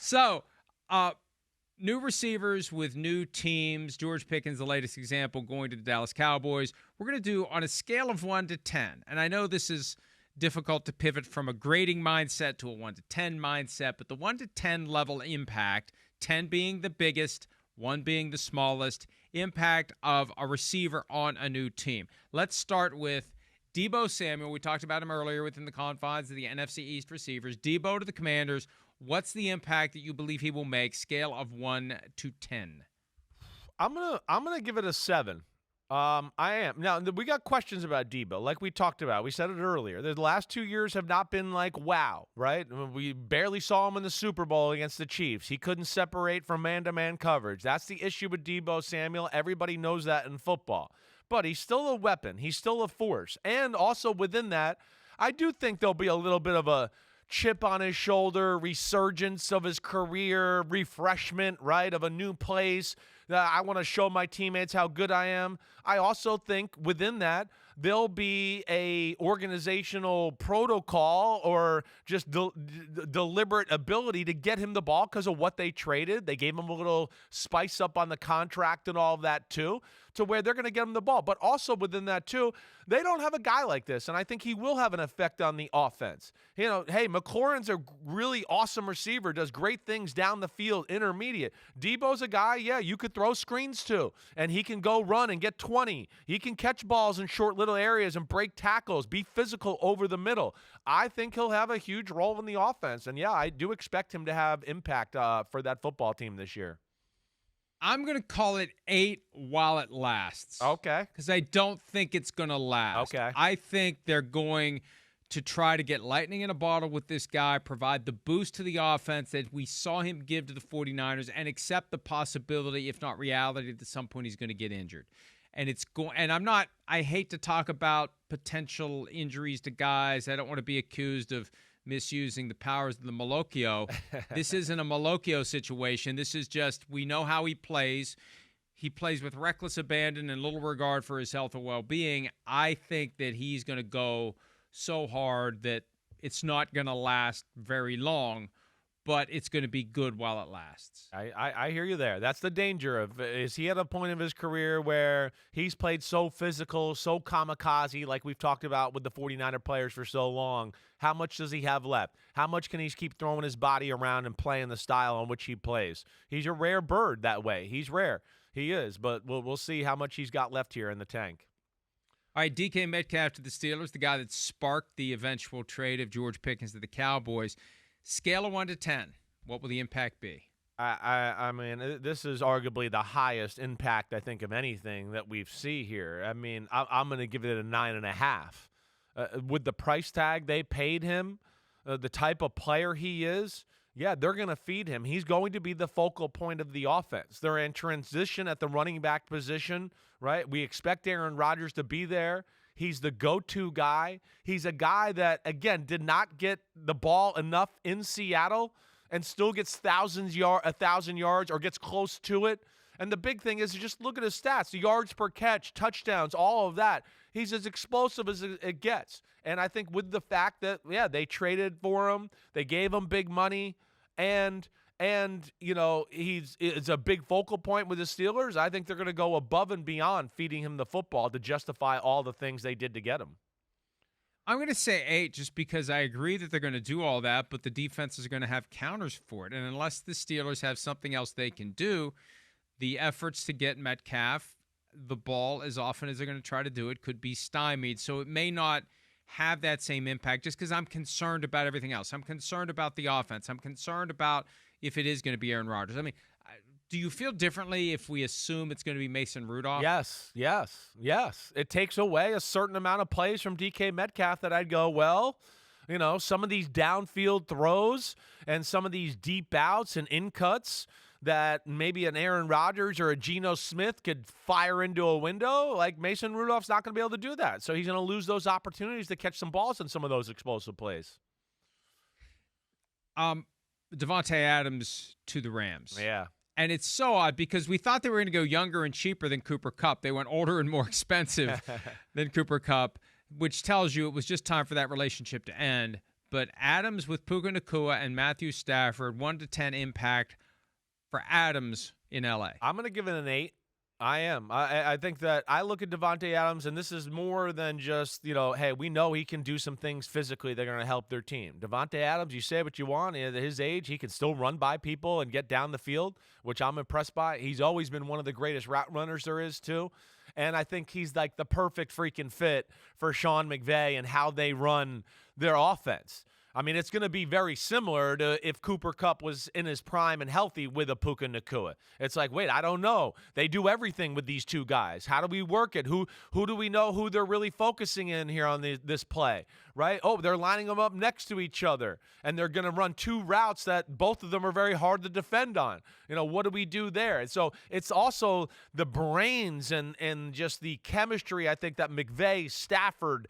So, new receivers with new teams. George Pickens, the latest example, going to the Dallas Cowboys. We're going to do on a scale of 1 to 10. And I know this is difficult to pivot from a grading mindset to a 1 to 10 mindset, but the 1 to 10 level impact, 10 being the biggest, 1 being the smallest, impact of a receiver on a new team. Let's start with Deebo Samuel. We talked about him earlier within the confines of the NFC East receivers. Deebo to the Commanders. What's the impact that you believe he will make? Scale of 1 to 10. I'm gonna give it a 7. I am. Now, we got questions about Deebo, like we talked about. We said it earlier. The last 2 years have not been like, wow, right? We barely saw him in the Super Bowl against the Chiefs. He couldn't separate from man-to-man coverage. That's the issue with Deebo Samuel. Everybody knows that in football. But he's still a weapon. He's still a force. And also within that, I do think there'll be a little bit of a chip on his shoulder, resurgence of his career, refreshment, right, of a new place. I want to show my teammates how good I am. I also think within that, there'll be a organizational protocol or just deliberate ability to get him the ball because of what they traded. They gave him a little spice up on the contract and all of that too, to where they're going to get him the ball. But also within that too, they don't have a guy like this, and I think he will have an effect on the offense. You know, hey, McLaurin's a really awesome receiver, does great things down the field, intermediate. Deebo's a guy, yeah, you could throw screens to, and he can go run and get 20. He can catch balls in short little areas and break tackles, be physical over the middle. I think he'll have a huge role in the offense, and yeah, I do expect him to have impact for that football team this year. I'm going to call it 8 while it lasts. Okay. Because I don't think it's going to last. Okay. I think they're going to try to get lightning in a bottle with this guy, provide the boost to the offense that we saw him give to the 49ers, and accept the possibility, if not reality, that at some point he's going to get injured. And I hate to talk about potential injuries to guys. I don't want to be accused of misusing the powers of the Malocchio. This isn't a Malocchio situation. This is just, we know how he plays. He plays with reckless abandon and little regard for his health or well-being. I think that he's going to go so hard that it's not going to last very long, but it's going to be good while it lasts. I hear you there. That's the danger of, is he at a point of his career where he's played so physical, so kamikaze, like we've talked about with the 49er players for so long. How much does he have left? How much can he keep throwing his body around and playing the style on which he plays? He's a rare bird that way. He's rare. He is, but we'll see how much he's got left here in the tank. All right, DK Metcalf to the Steelers, the guy that sparked the eventual trade of George Pickens to the Cowboys. Scale of 1 to 10, what will the impact be? I mean, this is arguably the highest impact, I think, of anything that we've seen here. I mean, I'm going to give it a 9.5. With the price tag they paid him, the type of player he is, yeah, they're going to feed him. He's going to be the focal point of the offense. They're in transition at the running back position, right? We expect Aaron Rodgers to be there. He's the go-to guy. He's a guy that, again, did not get the ball enough in Seattle and still gets 1,000 yards or gets close to it. And the big thing is, just look at his stats, the yards per catch, touchdowns, all of that. He's as explosive as it gets. And I think with the fact that, yeah, they traded for him, they gave him big money, and you know, it's a big focal point with the Steelers. I think they're going to go above and beyond feeding him the football to justify all the things they did to get him. I'm going to say 8 just because I agree that they're going to do all that, but the defenses are going to have counters for it. And unless the Steelers have something else they can do, the efforts to get Metcalf the ball as often as they're going to try to do it could be stymied. So it may not have that same impact just because I'm concerned about everything else. I'm concerned about the offense. I'm concerned about if it is going to be Aaron Rodgers. I mean, do you feel differently if we assume it's going to be Mason Rudolph? Yes. It takes away a certain amount of plays from DK Metcalf that I'd go, well, you know, some of these downfield throws and some of these deep outs and in cuts that maybe an Aaron Rodgers or a Geno Smith could fire into a window. Like, Mason Rudolph's not going to be able to do that. So he's going to lose those opportunities to catch some balls in some of those explosive plays. Davante Adams to the Rams. Yeah. And it's so odd because we thought they were going to go younger and cheaper than Cooper Kupp. They went older and more expensive than Cooper Kupp, which tells you it was just time for that relationship to end. but Adams with Puka Nacua and Matthew Stafford, 1 to 10 impact for Adams in LA. I'm going to give it an 8. I am. I think that I look at Davante Adams, and this is more than just, hey, we know he can do some things physically that are going to help their team. Davante Adams, you say what you want. At his age, he can still run by people and get down the field, which I'm impressed by. He's always been one of the greatest route runners there is, too. And I think he's like the perfect freaking fit for Sean McVay and how they run their offense. I mean, it's going to be very similar to if Cooper Kupp was in his prime and healthy with a Puka Nacua. It's like, wait, I don't know. They do everything with these two guys. How do we work it? Who do we know who they're really focusing in here on this play, right? Oh, they're lining them up next to each other, and they're going to run two routes that both of them are very hard to defend on. What do we do there? And so it's also the brains and just the chemistry, I think, that McVay, Stafford,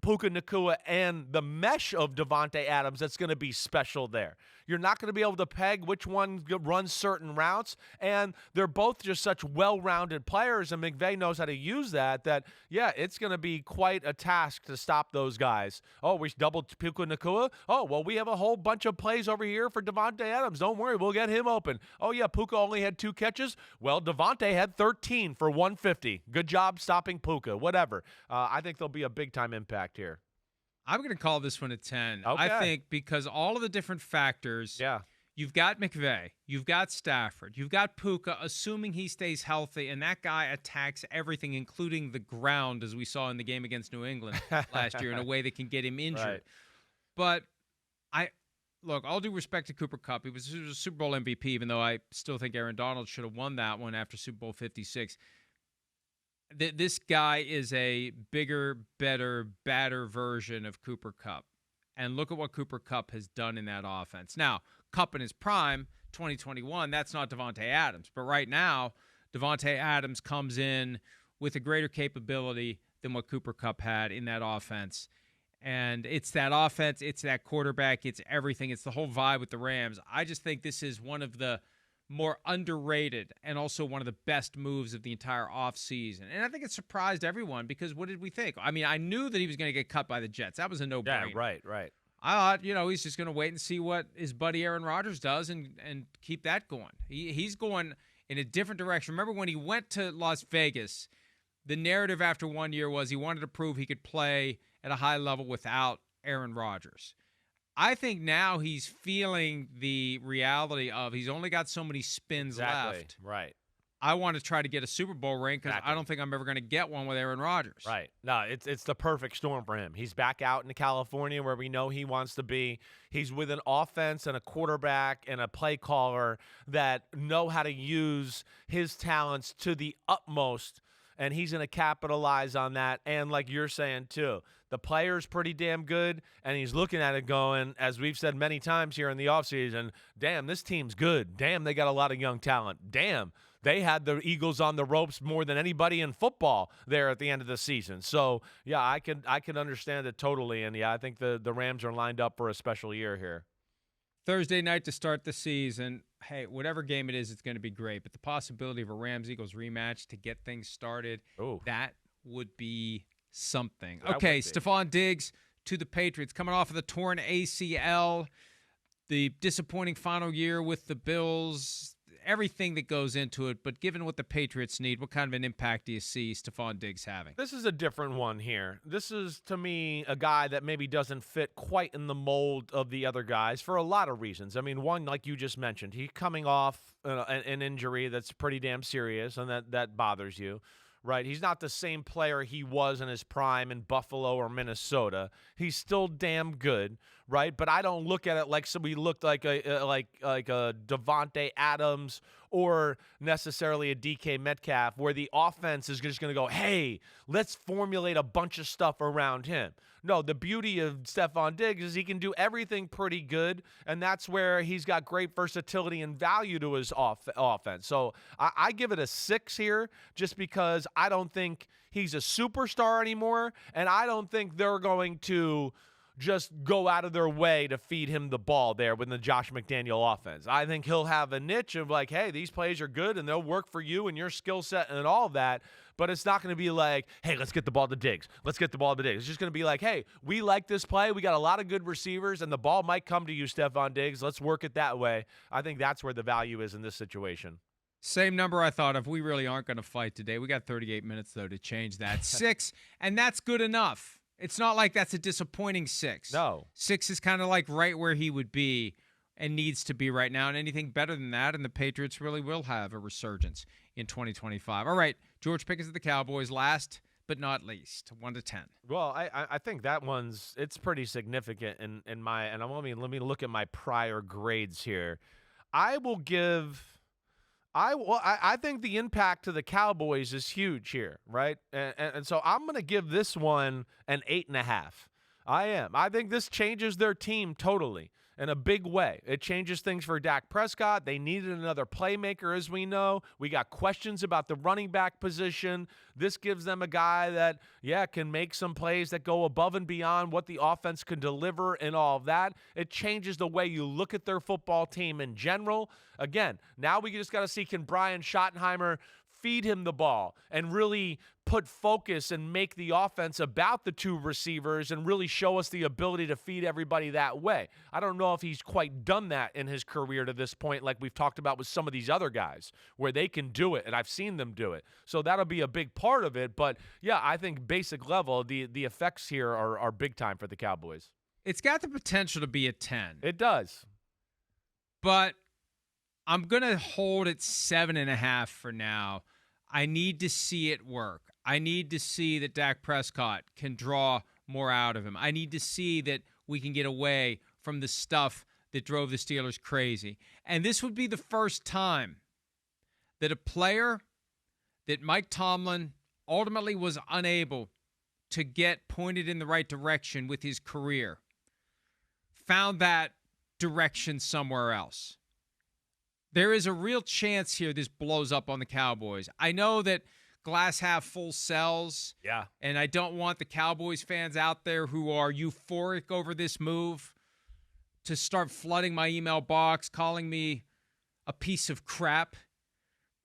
Puka Nacua, and the mesh of Davante Adams that's going to be special there. You're not going to be able to peg which one runs certain routes, and they're both just such well-rounded players, and McVay knows how to use that, yeah, it's going to be quite a task to stop those guys. Oh, we doubled Puka Nacua? Oh, well, we have a whole bunch of plays over here for Davante Adams. Don't worry, we'll get him open. Oh, yeah, Puka only had 2 catches? Well, Davante had 13 for 150. Good job stopping Puka, whatever. I think there'll be a big-time impact here. I'm going to call this one a 10. Okay. I think because all of the different factors, you've got McVay, you've got Stafford, you've got Puka, assuming he stays healthy, and that guy attacks everything, including the ground, as we saw in the game against New England last year, in a way that can get him injured. Right. But look, all due respect to Cooper Kupp, he was a Super Bowl MVP, even though I still think Aaron Donald should have won that one after Super Bowl 56. This guy is a bigger, better, badder version of Cooper Kupp. And look at what Cooper Kupp has done in that offense. Now, Kupp in his prime, 2021, that's not Davante Adams. But right now, Davante Adams comes in with a greater capability than what Cooper Kupp had in that offense. And it's that offense, it's that quarterback, it's everything. It's the whole vibe with the Rams. I just think this is one of the more underrated and also one of the best moves of the entire offseason. And I think it surprised everyone because what did we think? I mean, I knew that he was going to get cut by the Jets. That was a no-brainer. Yeah, right. I thought, he's just going to wait and see what his buddy Aaron Rodgers does and keep that going. He's going in a different direction. Remember when he went to Las Vegas, the narrative after 1 year was he wanted to prove he could play at a high level without Aaron Rodgers. I think now he's feeling the reality of he's only got so many spins left. Right. I want to try to get a Super Bowl ring because I don't think I'm ever going to get one with Aaron Rodgers. Right. No, it's the perfect storm for him. He's back out in California where we know he wants to be. He's with an offense and a quarterback and a play caller that know how to use his talents to the utmost, and he's going to capitalize on that. And like you're saying, too, the player's pretty damn good, and he's looking at it going, as we've said many times here in the offseason, damn, this team's good. Damn, they got a lot of young talent. Damn, they had the Eagles on the ropes more than anybody in football there at the end of the season. So, yeah, I can understand it totally, and, yeah, I think the Rams are lined up for a special year here. Thursday night to start the season. Hey, whatever game it is, it's going to be great. But the possibility of a Rams-Eagles rematch to get things started, that would be something. Okay, Stephon Diggs to the Patriots, coming off of the torn ACL, the disappointing final year with the Bills, everything that goes into it. But given what the Patriots need, what kind of an impact do you see Stephon Diggs having? This is a different one here. This is, to me, a guy that maybe doesn't fit quite in the mold of the other guys for a lot of reasons. I mean, one, like you just mentioned, he's coming off an injury that's pretty damn serious, and that bothers you. Right, he's not the same player he was in his prime in Buffalo or Minnesota. He's still damn good, right? But I don't look at it like somebody looked like a Davante Adams or necessarily a DK Metcalf, where the offense is just going to go, hey, let's formulate a bunch of stuff around him. No, the beauty of Stephon Diggs is he can do everything pretty good, and that's where he's got great versatility and value to his offense. So I give it a 6 here just because I don't think he's a superstar anymore, and I don't think they're going to just go out of their way to feed him the ball there with the Josh McDaniel offense. I think he'll have a niche of like, hey, these plays are good and they'll work for you and your skill set and all that. But it's not going to be like, hey, let's get the ball to Diggs. Let's get the ball to Diggs. It's just going to be like, hey, we like this play. We got a lot of good receivers, and the ball might come to you, Stephon Diggs. Let's work it that way. I think that's where the value is in this situation. Same number I thought of. We really aren't going to fight today. We got 38 minutes, though, to change that. 6, and that's good enough. It's not like that's a disappointing 6. No. 6 is kind of like right where he would be and needs to be right now, and anything better than that, and the Patriots really will have a resurgence in 2025. All right, George Pickens of the Cowboys, last but not least, 1 to 10. Well, I think that it's pretty significant in my, and let me look at my prior grades here. I think the impact to the Cowboys is huge here, right? And so I'm going to give this one an 8.5. I am. I think this changes their team totally in a big way. It changes things for Dak Prescott. They needed another playmaker, as we know. We got questions about the running back position. This gives them a guy that, can make some plays that go above and beyond what the offense can deliver and all of that. It changes the way you look at their football team in general. Again, now we just got to see, can Brian Schottenheimer feed him the ball and really put focus and make the offense about the 2 receivers and really show us the ability to feed everybody that way. I don't know if he's quite done that in his career to this point, like we've talked about with some of these other guys, where they can do it, and I've seen them do it. So that'll be a big part of it. But, I think basic level, the effects here are big time for the Cowboys. It's got the potential to be a 10. It does. But I'm going to hold it 7.5 for now. I need to see it work. I need to see that Dak Prescott can draw more out of him. I need to see that we can get away from the stuff that drove the Steelers crazy. And this would be the first time that a player that Mike Tomlin ultimately was unable to get pointed in the right direction with his career found that direction somewhere else. There is a real chance here this blows up on the Cowboys. I know that glass half full sells. Yeah. And I don't want the Cowboys fans out there who are euphoric over this move to start flooding my email box, calling me a piece of crap.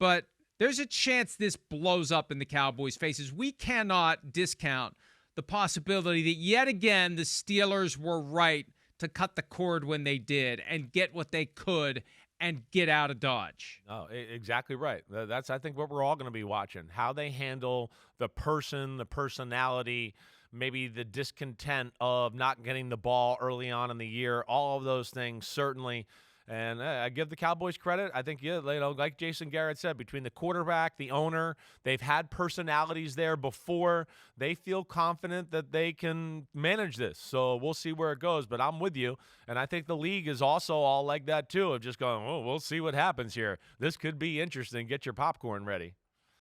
But there's a chance this blows up in the Cowboys' faces. We cannot discount the possibility that yet again the Steelers were right to cut the cord when they did and get what they could and get out of Dodge. Oh, exactly right. That's, I think, what we're all going to be watching. How they handle the person, the personality, maybe the discontent of not getting the ball early on in the year. All of those things, certainly. And I give the Cowboys credit. I think, like Jason Garrett said, between the quarterback, the owner, they've had personalities there before. They feel confident that they can manage this. So we'll see where it goes. But I'm with you. And I think the league is also all like that, too, of just going, oh, we'll see what happens here. This could be interesting. Get your popcorn ready.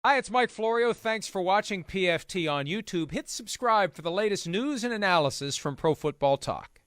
Hi, it's Mike Florio. Thanks for watching PFT on YouTube. Hit subscribe for the latest news and analysis from Pro Football Talk.